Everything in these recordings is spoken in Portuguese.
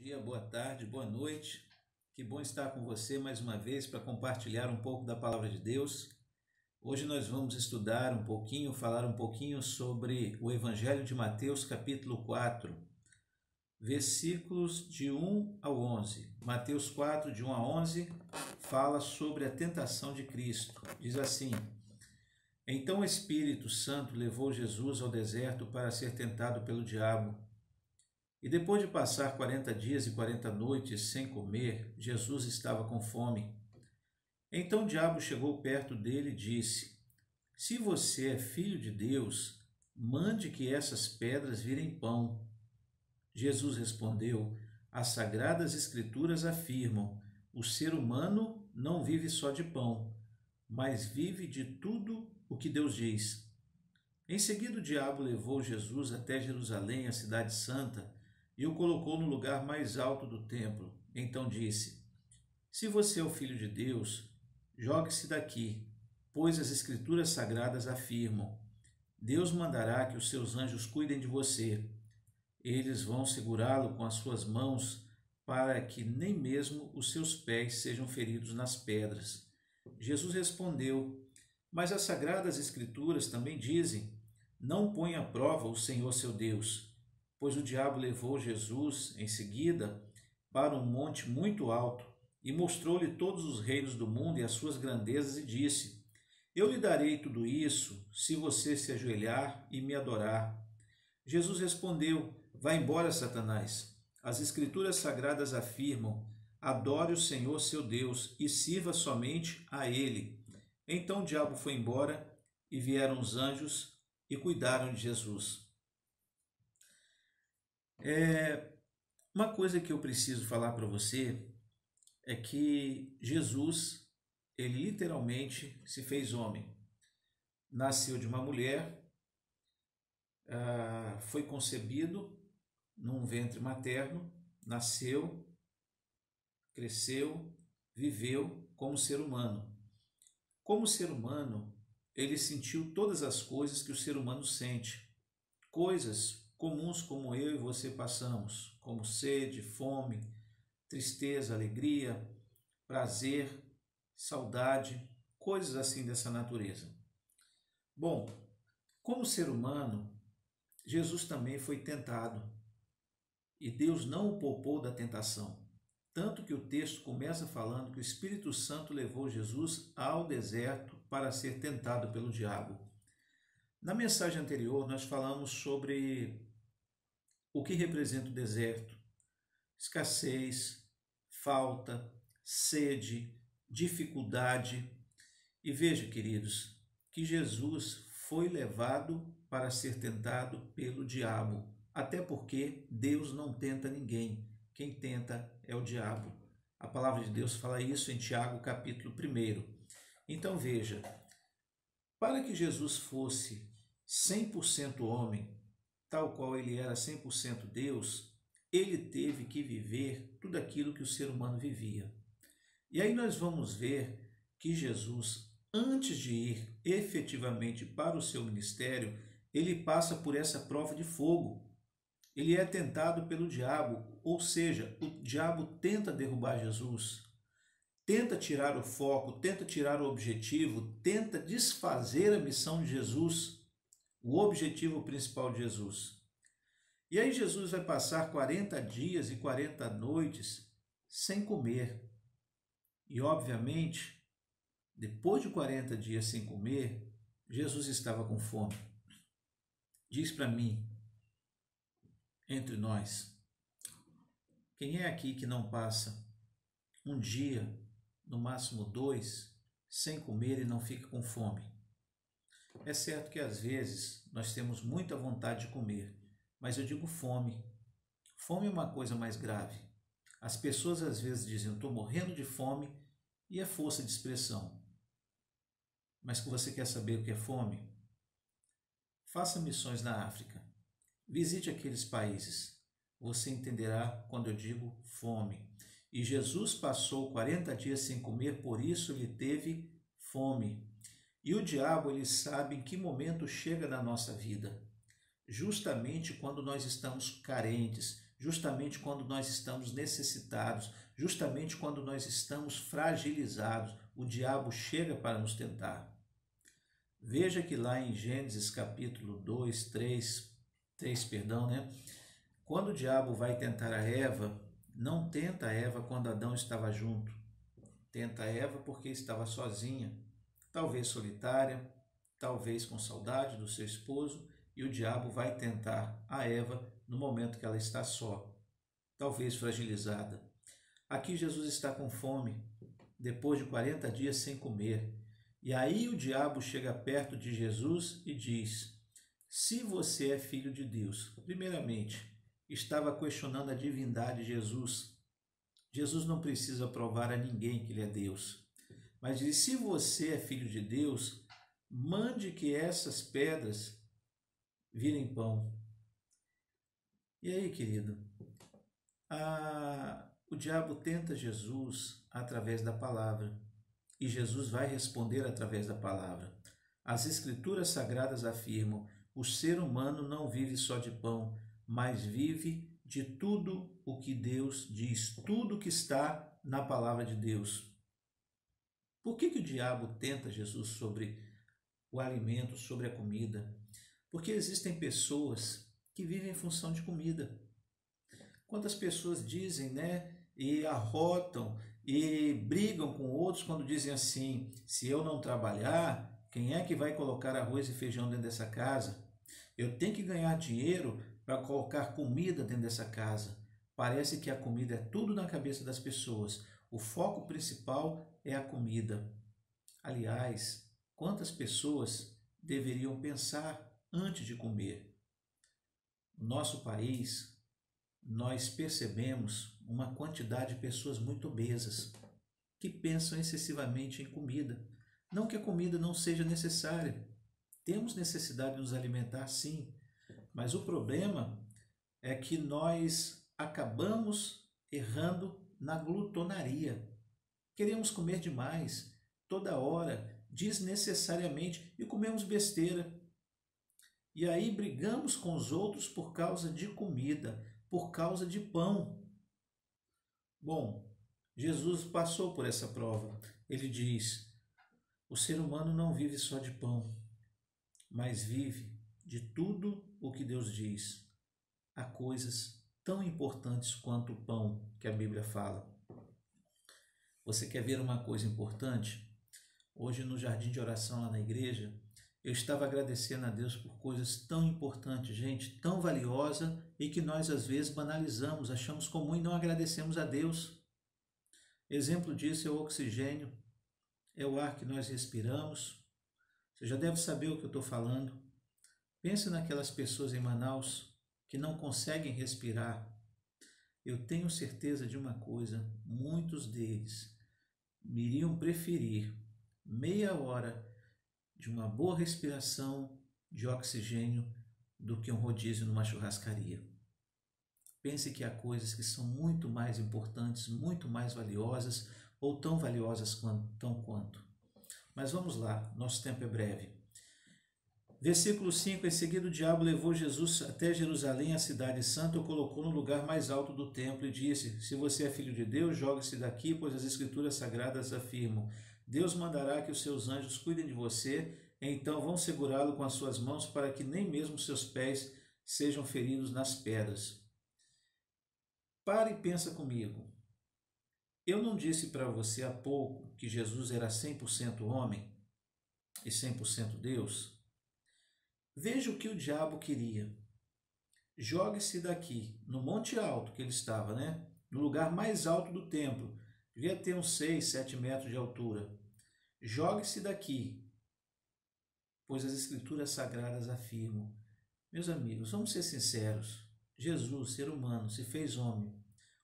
dia, boa tarde, boa noite. Que bom estar com você mais uma vez para compartilhar um pouco da palavra de Deus. Hoje nós vamos estudar um pouquinho, falar um pouquinho sobre o Evangelho de Mateus, capítulo 4, versículos de 1 ao 11. Mateus 4, de 1 a 11, fala sobre a tentação de Cristo. Diz assim: Então o Espírito Santo levou Jesus ao deserto para ser tentado pelo diabo. E depois de passar 40 dias e 40 noites sem comer, Jesus estava com fome. Então o diabo chegou perto dele e disse: Se você é filho de Deus, mande que essas pedras virem pão. Jesus respondeu: As sagradas escrituras afirmam: o ser humano não vive só de pão, mas vive de tudo o que Deus diz. Em seguida o diabo levou Jesus até Jerusalém, a cidade santa, e o colocou no lugar mais alto do templo. Então disse: Se você é o Filho de Deus, jogue-se daqui, pois as Escrituras Sagradas afirmam: Deus mandará que os seus anjos cuidem de você. Eles vão segurá-lo com as suas mãos, para que nem mesmo os seus pés sejam feridos nas pedras. Jesus respondeu: Mas as Sagradas Escrituras também dizem: Não ponha à prova o Senhor seu Deus. Pois o diabo levou Jesus, em seguida, para um monte muito alto e mostrou-lhe todos os reinos do mundo e as suas grandezas e disse: Eu lhe darei tudo isso, se você se ajoelhar e me adorar. Jesus respondeu: Vá embora, Satanás. As Escrituras Sagradas afirmam: Adore o Senhor seu Deus e sirva somente a Ele. Então o diabo foi embora e vieram os anjos e cuidaram de Jesus. Uma coisa que eu preciso falar para você é que Jesus, ele literalmente se fez homem. Nasceu de uma mulher, foi concebido num ventre materno, nasceu, cresceu, viveu como ser humano. Como ser humano, ele sentiu todas as coisas que o ser humano sente, coisas comuns como eu e você passamos, como sede, fome, tristeza, alegria, prazer, saudade, coisas assim dessa natureza. Bom, como ser humano, Jesus também foi tentado e Deus não o poupou da tentação. Tanto que o texto começa falando que o Espírito Santo levou Jesus ao deserto para ser tentado pelo diabo. Na mensagem anterior, nós falamos sobre o que representa o deserto: escassez, falta, sede, dificuldade. E veja, queridos, que Jesus foi levado para ser tentado pelo diabo, até porque Deus não tenta ninguém. Quem tenta é o diabo. A palavra de Deus fala isso em Tiago, capítulo 1. Então veja, para que Jesus fosse 100% homem, tal qual ele era 100% Deus, ele teve que viver tudo aquilo que o ser humano vivia. E aí nós vamos ver que Jesus, antes de ir efetivamente para o seu ministério, ele passa por essa prova de fogo. Ele é tentado pelo diabo, ou seja, o diabo tenta derrubar Jesus, tenta tirar o foco, tenta tirar o objetivo, tenta desfazer a missão de Jesus, o objetivo principal de Jesus. E aí Jesus vai passar 40 dias e 40 noites sem comer. E obviamente, depois de 40 dias sem comer, Jesus estava com fome. Diz para mim, entre nós, quem é aqui que não passa um dia, no máximo 2, sem comer e não fica com fome? É certo que às vezes nós temos muita vontade de comer, mas eu digo fome. Fome é uma coisa mais grave. As pessoas às vezes dizem: estou morrendo de fome, e é força de expressão. Mas que você quer saber o que é fome? Faça missões na África. Visite aqueles países. Você entenderá quando eu digo fome. E Jesus passou 40 dias sem comer, por isso ele teve fome. E o diabo, ele sabe em que momento chega na nossa vida. Justamente quando nós estamos carentes, justamente quando nós estamos necessitados, justamente quando nós estamos fragilizados, o diabo chega para nos tentar. Veja que lá em Gênesis capítulo 3, né? Quando o diabo vai tentar a Eva, não tenta a Eva quando Adão estava junto. Tenta a Eva porque estava sozinha, talvez solitária, talvez com saudade do seu esposo, e o diabo vai tentar a Eva no momento que ela está só, talvez fragilizada. Aqui Jesus está com fome, depois de 40 dias sem comer. E aí o diabo chega perto de Jesus e diz: se você é filho de Deus, primeiramente, estava questionando a divindade de Jesus. Jesus não precisa provar a ninguém que ele é Deus. Mas diz: se você é filho de Deus, mande que essas pedras virem pão. E aí, querido? O diabo tenta Jesus através da palavra. E Jesus vai responder através da palavra. As Escrituras Sagradas afirmam: o ser humano não vive só de pão, mas vive de tudo o que Deus diz, tudo que está na palavra de Deus. Por que o diabo tenta Jesus sobre o alimento, sobre a comida? Porque existem pessoas que vivem em função de comida. Quantas pessoas dizem, né, e arrotam e brigam com outros quando dizem assim: se eu não trabalhar, quem é que vai colocar arroz e feijão dentro dessa casa? Eu tenho que ganhar dinheiro para colocar comida dentro dessa casa. Parece que a comida é tudo na cabeça das pessoas. O foco principal é a comida. Aliás, quantas pessoas deveriam pensar antes de comer? No nosso país, nós percebemos uma quantidade de pessoas muito obesas que pensam excessivamente em comida. Não que a comida não seja necessária. Temos necessidade de nos alimentar, sim. Mas o problema é que nós acabamos errando na glutonaria. Queremos comer demais, toda hora, desnecessariamente, e comemos besteira. E aí brigamos com os outros por causa de comida, por causa de pão. Bom, Jesus passou por essa prova. Ele diz: o ser humano não vive só de pão, mas vive de tudo o que Deus diz. Há coisas tão importantes quanto o pão que a Bíblia fala. Você quer ver uma coisa importante? Hoje no jardim de oração lá na igreja, eu estava agradecendo a Deus por coisas tão importantes, gente, tão valiosa, e que nós às vezes banalizamos, achamos comum e não agradecemos a Deus. Exemplo disso é o oxigênio, é o ar que nós respiramos. Você já deve saber o que eu estou falando. Pense naquelas pessoas em Manaus que não conseguem respirar. Eu tenho certeza de uma coisa: muitos deles iriam preferir meia hora de uma boa respiração de oxigênio do que um rodízio numa churrascaria. Pense que há coisas que são muito mais importantes, muito mais valiosas, ou tão valiosas quanto. Mas vamos lá, nosso tempo é breve. Versículo 5: em seguida o diabo levou Jesus até Jerusalém, a cidade santa, o colocou no lugar mais alto do templo e disse: se você é filho de Deus, jogue-se daqui, pois as Escrituras Sagradas afirmam: Deus mandará que os seus anjos cuidem de você, então vão segurá-lo com as suas mãos para que nem mesmo seus pés sejam feridos nas pedras. Pare e pensa comigo. Eu não disse para você há pouco que Jesus era 100% homem e 100% Deus? Veja o que o diabo queria. Jogue-se daqui, no monte alto que ele estava, né? No lugar mais alto do templo. Devia ter uns 6, 7 metros de altura. Jogue-se daqui, pois as Escrituras Sagradas afirmam. Meus amigos, vamos ser sinceros. Jesus, ser humano, se fez homem.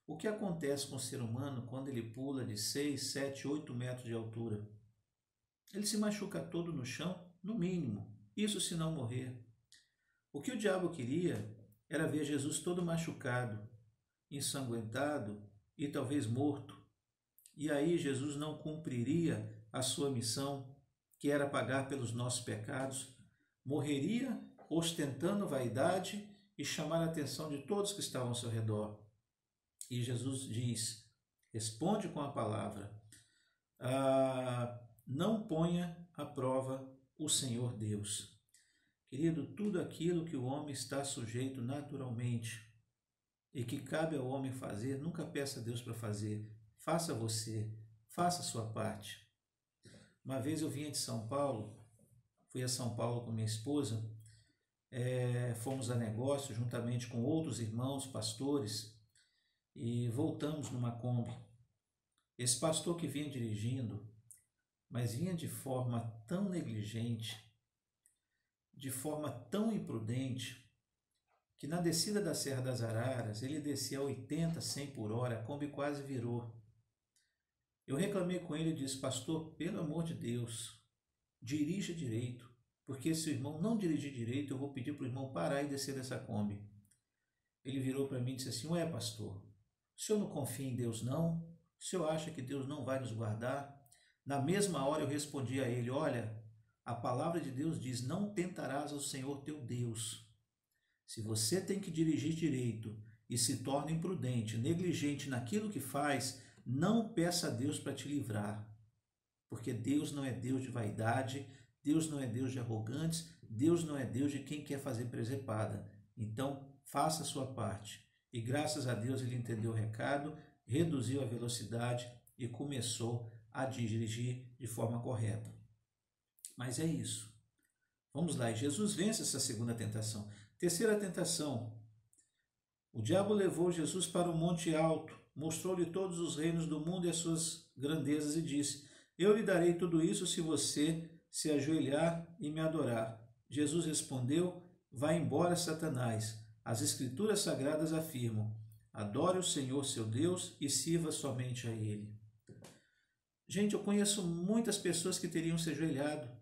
O que acontece com o ser humano quando ele pula de 6, 7, 8 metros de altura? Ele se machuca todo no chão, no mínimo. Isso se não morrer. O que o diabo queria era ver Jesus todo machucado, ensanguentado e talvez morto. E aí Jesus não cumpriria a sua missão, que era pagar pelos nossos pecados, morreria ostentando vaidade e chamar a atenção de todos que estavam ao seu redor. E Jesus diz, responde com a palavra, não ponha à prova o Senhor Deus. Querido, tudo aquilo que o homem está sujeito naturalmente e que cabe ao homem fazer, nunca peça a Deus para fazer. Faça você, faça a sua parte. Uma vez eu vinha de São Paulo, fui a São Paulo com minha esposa, fomos a negócio juntamente com outros irmãos, pastores, e voltamos numa Kombi. Esse pastor que vinha dirigindo, mas vinha de forma tão negligente, de forma tão imprudente, que na descida da Serra das Araras, ele descia a 80, 100 por hora, a Kombi quase virou. Eu reclamei com ele e disse, pastor, pelo amor de Deus, dirija direito, porque se o irmão não dirigir direito, eu vou pedir para o irmão parar e descer dessa Kombi. Ele virou para mim e disse assim, ué pastor, o senhor não confia em Deus não? O senhor acha que Deus não vai nos guardar? Na mesma hora eu respondi a ele, olha, a palavra de Deus diz, não tentarás ao Senhor teu Deus. Se você tem que dirigir direito e se torna imprudente, negligente naquilo que faz, não peça a Deus para te livrar. Porque Deus não é Deus de vaidade, Deus não é Deus de arrogantes, Deus não é Deus de quem quer fazer presepada. Então, faça a sua parte. E graças a Deus ele entendeu o recado, reduziu a velocidade e começou a dirigir de forma correta. Mas é isso. Vamos lá, e Jesus vence essa segunda tentação. Terceira tentação. O diabo levou Jesus para um monte alto, mostrou-lhe todos os reinos do mundo e as suas grandezas e disse, eu lhe darei tudo isso se você se ajoelhar e me adorar. Jesus respondeu, vai embora, Satanás. As escrituras sagradas afirmam, adore o Senhor seu Deus e sirva somente a Ele. Gente, eu conheço muitas pessoas que teriam se ajoelhado.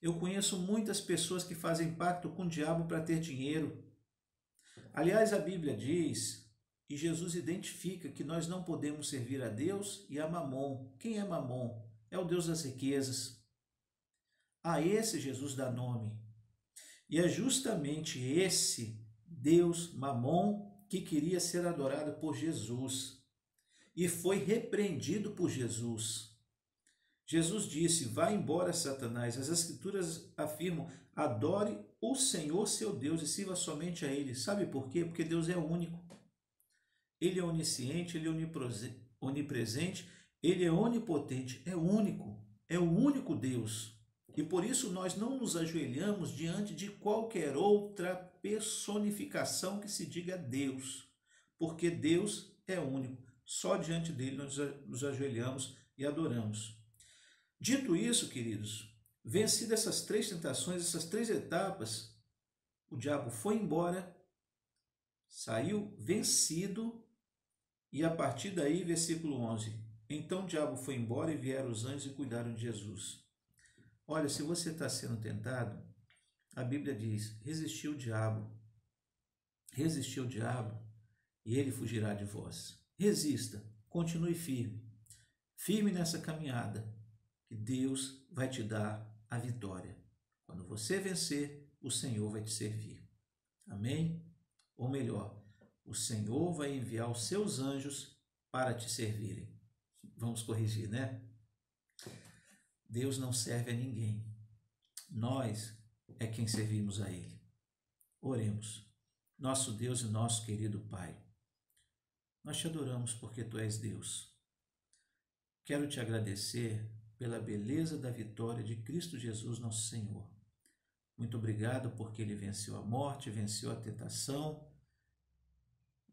Eu conheço muitas pessoas que fazem pacto com o diabo para ter dinheiro. Aliás, a Bíblia diz, e Jesus identifica que nós não podemos servir a Deus e a Mamon. Quem é Mamon? É o Deus das riquezas. A esse Jesus dá nome. E é justamente esse Deus Mamon que queria ser adorado por Jesus. E foi repreendido por Jesus. Jesus disse, vá embora, Satanás. As escrituras afirmam, adore o Senhor seu Deus e sirva somente a Ele. Sabe por quê? Porque Deus é único. Ele é onisciente, Ele é onipresente, Ele é onipotente, é único. É o único Deus. E por isso nós não nos ajoelhamos diante de qualquer outra personificação que se diga Deus. Porque Deus é único. Só diante dele nós nos ajoelhamos e adoramos. Dito isso, queridos, vencidas essas três tentações, essas três etapas, o diabo foi embora, saiu vencido, e a partir daí, versículo 11, então o diabo foi embora e vieram os anjos e cuidaram de Jesus. Olha, se você está sendo tentado, a Bíblia diz, resistiu o diabo e ele fugirá de vós. Resista, continue firme, firme nessa caminhada, que Deus vai te dar a vitória. Quando você vencer, o Senhor vai te servir. Amém? Ou melhor, o Senhor vai enviar os seus anjos para te servirem. Vamos corrigir, né? Deus não serve a ninguém. Nós é quem servimos a Ele. Oremos. Nosso Deus e nosso querido Pai, nós te adoramos porque Tu és Deus. Quero te agradecer pela beleza da vitória de Cristo Jesus, nosso Senhor. Muito obrigado porque Ele venceu a morte, venceu a tentação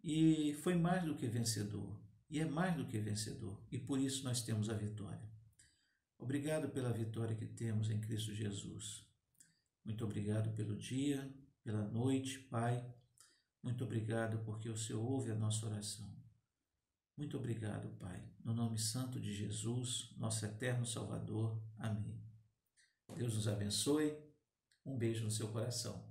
e foi mais do que vencedor. E é mais do que vencedor. E por isso nós temos a vitória. Obrigado pela vitória que temos em Cristo Jesus. Muito obrigado pelo dia, pela noite, Pai. Muito obrigado porque o Senhor ouve a nossa oração. Muito obrigado, Pai. No nome santo de Jesus, nosso eterno Salvador. Amém. Deus nos abençoe. Um beijo no seu coração.